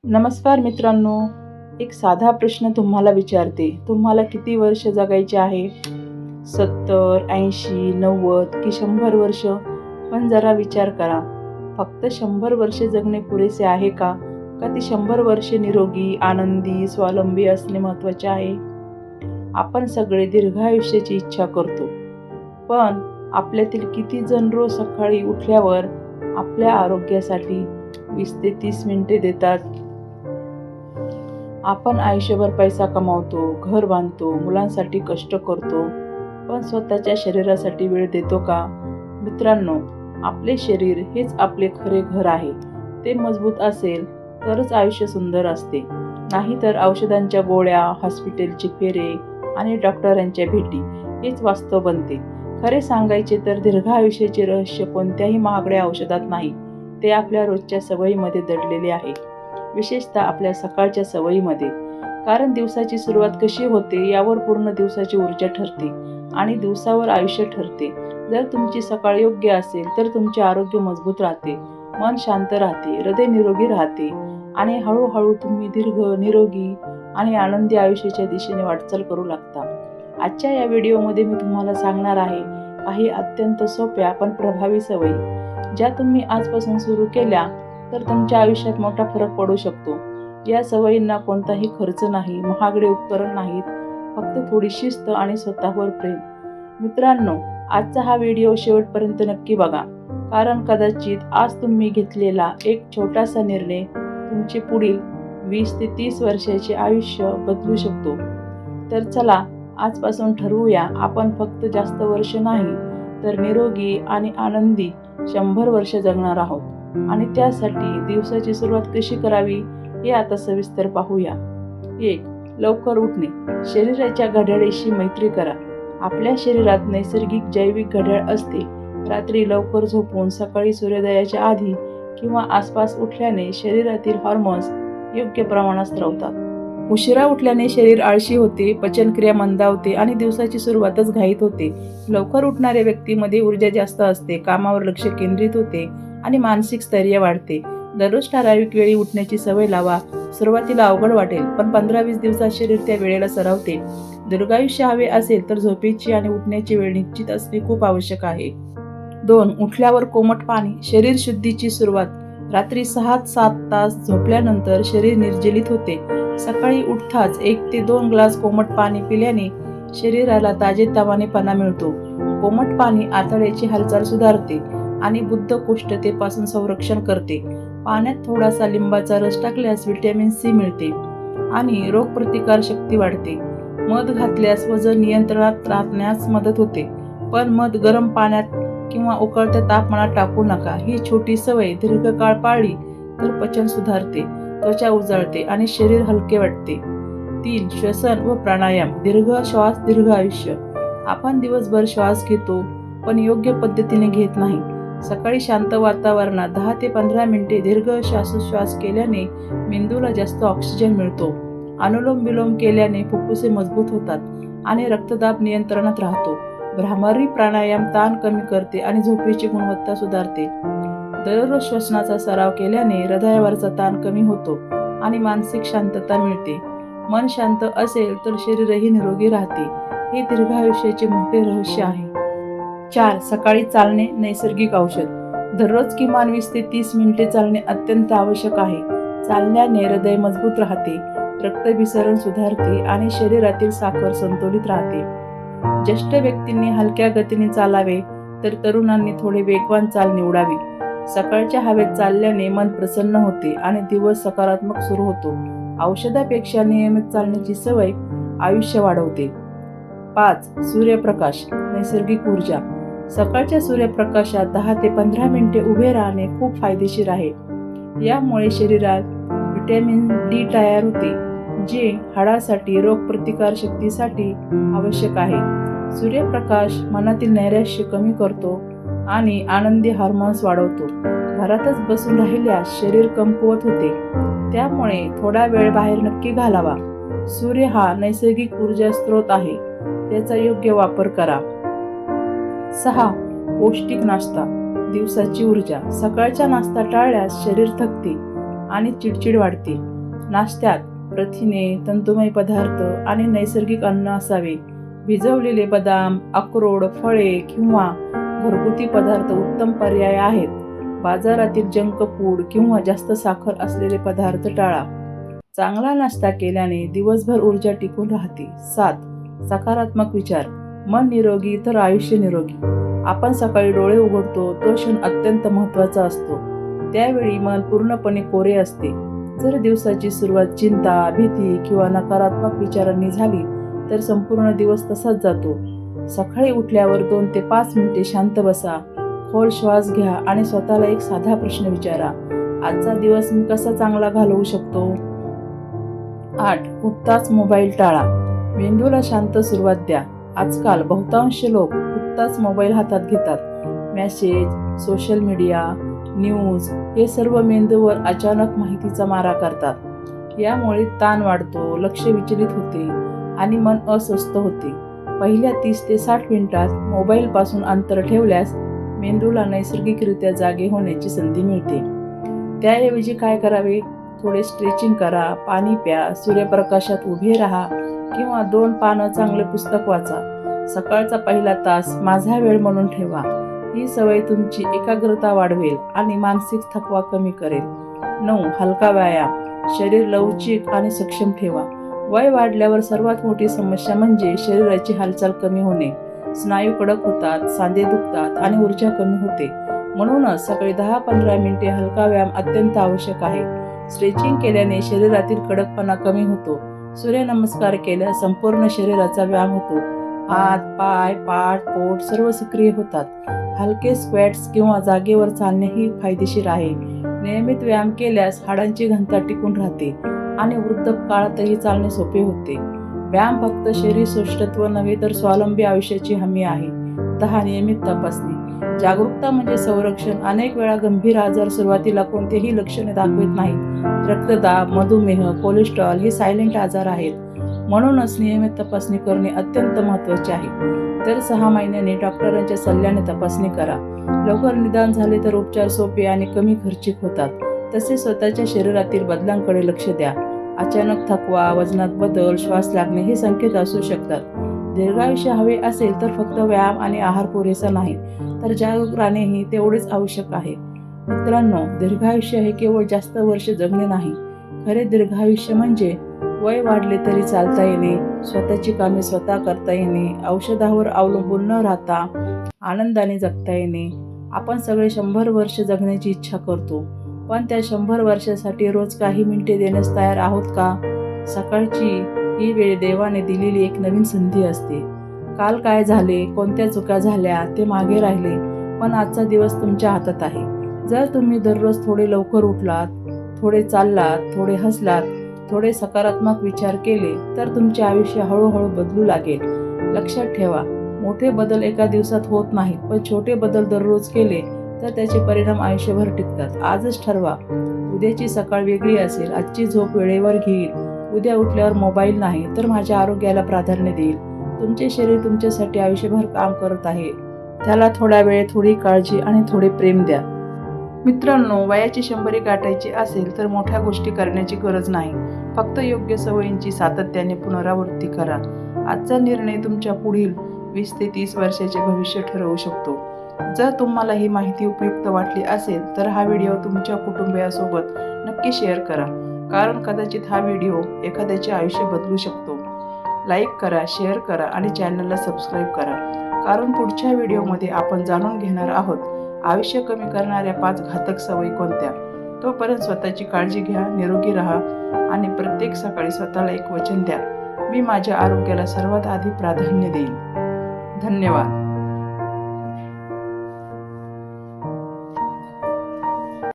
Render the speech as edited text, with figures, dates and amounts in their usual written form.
नमस्कार मित्रांनो, एक साधा प्रश्न तुम्हाला विचारते. तुम्हाला किती वर्ष जगायचे आहे? 70, 80, 90 की 100 वर्ष? पण जरा विचार करा. फक्त 100 वर्षे जगणे पुरेसे आहे का? का ती 100 वर्षे निरोगी, आनंदी, स्वावलंबी असणे महत्त्वाचे आहे? आपण सगळे दीर्घायुष्याची इच्छा करतो. पण आपल्यातील किती जण रोज सकाळी उठल्यावर आपल्या आरोग्यासाठी 20 ते 30 मिनिटे देतात? आपण आयुष्यभर पैसा कमावतो, घर बांधतो, मुलांसाठी कष्ट करतो, पण स्वतःच्या शरीरासाठी वेळ देतो का? मित्रांनो, आपले शरीर हेच आपले खरे घर आहे. ते मजबूत असेल तरच आयुष्य सुंदर असते. नाहीतर औषधांच्या गोळ्या, हॉस्पिटलचे फेरे आणि डॉक्टरांच्या भेटी हेच वास्तव बनते. खरे सांगायचे तर दीर्घायुष्याचे रहस्य कोणत्याही महागड्या औषधात नाही, ते आपल्या रोजच्या सवयीमध्ये दडलेले आहे. विशेषतः आपल्या सकाळच्या सवयीमध्ये. कारण दिवसाची सुरुवात कशी होते यावर पूर्ण दिवसाची ऊर्जा ठरते आणि दिवसावर आयुष्य ठरते. जर तुमची सकाळ योग्य असेल तर तुमचे आरोग्य मजबूत राहते, मन शांत राहते, हृदय निरोगी राहते आणि हळूहळू तुम्ही दीर्घ, निरोगी आणि आनंदी आयुष्याच्या दिशेने वाटचाल करू लागता. आजच्या या व्हिडिओमध्ये मी तुम्हाला सांगणार आहे काही अत्यंत सोप्या पण प्रभावी सवयी, ज्या तुम्ही आजपासून सुरू केल्या तर तुमच्या आयुष्यात मोठा फरक पडू शकतो. या सवयींना कोणताही खर्च नाही, महागडे उपकरण नाहीत, फक्त थोडी शिस्त आणि स्वतःवर प्रेम. मित्रांनो, आजचा हा व्हिडिओ शेवटपर्यंत नक्की बघा, कारण कदाचित आज तुम्ही घेतलेला एक छोटासा निर्णय तुमचे पुढील 20 ते 30 वर्षाचे आयुष्य बदलू शकतो. तर चला, आजपासून ठरवूया, आपण फक्त जास्त वर्ष नाही तर निरोगी आणि आनंदी 100 वर्ष जगणार आहोत. आणि त्यासाठी दिवसाची सुरुवात कशी करावी हे आता सविस्तर पाहूया. 1. लवकर उठणे. शरीराच्या घड्याळाशी मैत्री करा. आपल्या शरीरात नैसर्गिक जैविक घड्याळ असते. रात्री लवकर झोपून सकाळी सूर्योदयाच्या आधी किंवा आसपास उठल्याने शरीरातील हॉर्मोन्स योग्य प्रमाणात स्त्रवतात. उशिरा उठल्याने शरीर आळशी होते, पचनक्रिया मंदावते आणि दिवसाची सुरुवातच घाईत होते. लवकर उठणाऱ्या व्यक्तीमध्ये ऊर्जा जास्त असते, कामावर लक्ष केंद्रित होते आणि मानसिक स्थैर्य वाढते. दररोज ठराविक वेळी उठण्याची सवय लावा. सुरुवातीला अवघड वाटेल, पण 15-20 दिवसात शरीर त्या वेळेला सरावते. दीर्घायुष्य हवे असेल तर झोपेची आणि उठण्याची वेळ निश्चित असणे खूप आवश्यक आहे. 2. उठल्यावर कोमट पाणी. शरीर शुद्धीची सुरुवात. रात्री 6-7 तास झोपल्यानंतर शरीर निर्जलित होते. सकाळी उठताच 1 ते 2 ग्लास कोमट पाणी पिल्याने शरीराला ताजेतवानेपणा मिळतो. कोमट पाणी आतड्याची हालचाल सुधारते आणि बद्धकोष्ठतेपासून संरक्षण करते. पाण्यात थोडासा लिंबाचा रस टाकल्यास व्हिटॅमिन सी मिळते आणि रोगप्रतिकार शक्ती वाढते. मध घातल्यास वजन नियंत्रणात राहण्यास मदत होते, पण मध गरम पाण्यात किंवा उकळत्या तापमानात टाकू नका. ही छोटी सवय दीर्घकाळ पाळली तर पचन सुधारते, त्वचा उजळते आणि शरीर हलके वाटते. 3. श्वसन व प्राणायाम. दीर्घ श्वास दीर्घ आयुष्य. आपण दिवसभर श्वास घेतो पण योग्य पद्धतीने घेत नाही. सकाळी शांत वातावरणात 10 ते 15 मिनिटे दीर्घ श्वासोच्छ्वास केल्याने मेंदूला जास्त ऑक्सिजन मिळतो. अनुलोम विलोम केल्याने फुफ्फुसे मजबूत होतात आणि रक्तदाब नियंत्रणात राहतो. भ्रामरी प्राणायाम ताण कमी करते आणि झोपेची गुणवत्ता सुधारते. दररोज श्वसनाचा सराव केल्याने हृदयावरचा ताण कमी होतो आणि मानसिक शांतता मिळते. मन शांत असेल तर शरीरही निरोगी राहते. हे दीर्घायुष्याचे मोठे रहस्य आहे. 4. सकाळी चालणे नैसर्गिक औषध. दररोज किमान 20 ते 30 मिनिटे चालणे अत्यंत आवश्यक आहे. चालण्याने हृदय मजबूत राहते, रक्तभिसरण सुधारते आणि शरीरातील साखर संतुलित राहते. ज्येष्ठ व्यक्तींनी हलक्या गतीने चालावे तर तरुणांनी थोडे वेगवान चाल निवडावी. सकाळच्या हवेत चालल्याने मन प्रसन्न होते आणि दिवस सकारात्मक सुरू होतो. औषधापेक्षा नियमित चालण्याची सवय आयुष्य वाढवते. 5. सूर्यप्रकाश नैसर्गिक ऊर्जा. सकाळच्या सूर्यप्रकाशात 10 ते 15 मिनिटे उभे राहणे खूप फायदेशीर आहे. यामुळे शरीरात व्हिटॅमिन डी तयार होते, जे हाडासाठी रोगप्रतिकार शक्तीसाठी आवश्यक आहे. सूर्यप्रकाश मनातील नैराश्य कमी करतो आणि आनंदी हार्मोन्स वाढवतो. घरातच बसून राहिल्यास शरीर कमकुवत होते, त्यामुळे थोडा वेळ बाहेर नक्की घालावा. सूर्य हा नैसर्गिक ऊर्जा स्रोत आहे, त्याचा योग्य वापर करा. 6. पौष्टिक नाश्ता. दिवसाची ऊर्जा. सकाळचा नाश्ता टाळल्यास शरीर थकते आणि चिडचिड वाढते. नाश्त्यात प्रथिने, तंतुमय पदार्थ आणि नैसर्गिक अन्न असावे. भिजवलेले बदाम, अक्रोड, फळे किंवा घरगुती पदार्थ उत्तम पर्याय आहेत. बाजारातील जंक फूड किंवा जास्त साखर असलेले पदार्थ टाळा. चांगला नाश्ता केल्याने दिवसभर ऊर्जा टिकून राहते. 7. सकारात्मक विचार. मन निरोगी तर आयुष्य निरोगी. आपण सकाळी डोळे उघडतो तो क्षण अत्यंत महत्त्वाचा असतो. त्यावेळी मन पूर्णपणे कोरे असते. जर दिवसाची सुरुवात चिंता, भीती किंवा नकारात्मक विचारांनी झाली तर संपूर्ण दिवस तसाच जातो. सकाळी उठल्यावर 2 ते 5 मिनिटे शांत बसा, खोल श्वास घ्या आणि स्वतःला एक साधा प्रश्न विचारा, आजचा दिवस मी कसा चांगला घालवू शकतो. 8. उठताच मोबाईल टाळा. मेंदूला शांत सुरुवात द्या. आजकाल बहुतांश लोक उठताच मोबाईल हातात घेतात. मेसेज, सोशल मीडिया, न्यूज हे सर्व मेंदूवर अचानक माहितीचा मारा करतात. यामुळे ताण वाढतो, लक्ष विचलित होते आणि मन अस्वस्थ होते. पहिल्या 30 ते 60 मिनिटात मोबाईलपासून अंतर ठेवल्यास मेंदूला नैसर्गिकरित्या जागे होण्याची संधी मिळते. त्याऐवजी काय करावे? थोडे स्ट्रेचिंग करा, पाणी प्या, सूर्यप्रकाशात उभे राहा किंवा 2 पानं चांगले पुस्तक वाचा. सकाळचा पहिला तास माझा वेळ म्हणून ठेवा. ही सवय तुमची एकाग्रता वाढवेल आणि मानसिक थकवा कमी करेल. 9. हलका व्यायाम. शरीर लवचिक आणि सक्षम ठेवा. वय वाढल्यावर सर्वात मोठी समस्या म्हणजे शरीराची हालचाल कमी होणे. स्नायू कडक होतात, सांधे दुखतात आणि ऊर्जा कमी होते. म्हणूनच सकाळी 10-15 मिनिटे हलका व्यायाम अत्यंत आवश्यक आहे. स्ट्रेचिंग केल्याने शरीरातील कडकपणा कमी होतो. सूर्यनमस्कार केल्यास संपूर्ण शरीराचा व्यायाम होतो. हात, पाय, पाठ, पोट सर्व सक्रिय होतात. हलके स्क्वॅट्स किंवा जागेवर चालणेही फायदेशीर आहे. नियमित व्यायाम केल्यास हाडांची घनता टिकून राहते आणि वृद्धापकाळातही चालणे सोपे होते. व्यायाम फक्त शरीर श्रेष्ठत्व नव्हे तर स्वावलंबी आयुष्याची हमी आहे. 10. नियमित तपासणी. जागरूकता म्हणजे संरक्षण. अनेक वेळा गंभीर आजार सुरुवातीला कोणतेही लक्षणे दाखवत नाहीत. रक्तदाब, मधुमेह, कोलेस्ट्रॉल हे सायलेंट आजार आहेत. म्हणूनच नियमित तपासणी करणे अत्यंत महत्त्वाचे आहे. दर 6 महिन्यांनी डॉक्टरांच्या सल्ल्याने तपासणी करा. लवकर निदान झाले तर उपचार सोपे आणि कमी खर्चिक होतात. तसेच स्वतःच्या शरीरातील बदलांकडे लक्ष द्या. अचानक थकवा, वजनात बदल, श्वास लागणे हे संकेत असू शकतात. दीर्घायुष्य हवे असेल तर फक्त व्यायाम आणि आहार पुरेसा नाही, तर जागरूक राहणेही तेवढेच आवश्यक आहे. मित्रांनो, दीर्घायुष्य हे केवळ जास्त वर्ष जगणे नाही. खरे दीर्घायुष्य म्हणजे वय वाढले तरी चालता येणे, स्वतःची कामे स्वतः करता येणे, औषधावर अवलंबून न राहता आनंदाने जगता येणे. आपण सगळे 100 वर्ष जगण्याची इच्छा करतो, पण त्या 100 वर्षासाठी रोज काही मिनिटे देण्यास तयार आहोत का? सकाळची ही वेळ देवाने दिलेली एक नवीन संधी असते. काल काय झाले, कोणत्या चुका झाल्या ते मागे राहिले, पण आजचा दिवस तुमच्या हातात आहे. जर तुम्ही दररोज थोडे लवकर उठलात, थोडे चाललात, थोडे हसलात, थोडे सकारात्मक विचार केले तर तुमचे आयुष्य हळूहळू बदलू लागेल. लक्षात ठेवा, मोठे बदल एका दिवसात होत नाहीत, पण छोटे बदल दररोज केले तर त्याचे परिणाम आयुष्यभर टिकतात. आजच ठरवा, उद्याची सकाळ वेगळी असेल. आजची झोप वेळेवर घेईल. उद्या उठल्यावर मोबाईल नाही तर माझ्या आरोग्याला प्राधान्य देईल. तुमचे शरीर तुमच्यासाठी आयुष्यभर काम करत आहे. त्याला थोडा वेळ, थोडी काळजी आणि थोडे प्रेम द्या. मित्रांनो, वयाची 100 गाठायची असेल तर मोठ्या गोष्टी करण्याची गरज नाही. फक्त योग्य सवयींची सातत्याने पुनरावृत्ती करा. आजचा निर्णय तुमच्या पुढील 20 ते 30 वर्षाचे भविष्य ठरवू शकतो. जर तुम्हाला ही माहिती उपयुक्त वाटली असेल तर हा व्हिडिओ तुमच्या कुटुंबियासोबत नक्की शेअर करा, कारण कदाचित हा व्हिडिओ एखाद्याचे आयुष्य बदलू शकतो. लाईक करा, शेअर करा आणि चॅनलला सबस्क्राईब करा, कारण पुढच्या व्हिडिओमध्ये आपण जाणून घेणार आहोत आयुष्य कमी करणाऱ्या 5 घातक सवयी कोणत्या. तोपर्यंत स्वतःची काळजी घ्या, निरोगी राहा आणि प्रत्येक सकाळी स्वतःला एक वचन द्या, मी माझ्या आरोग्याला सर्वात आधी प्राधान्य देईन. धन्यवाद.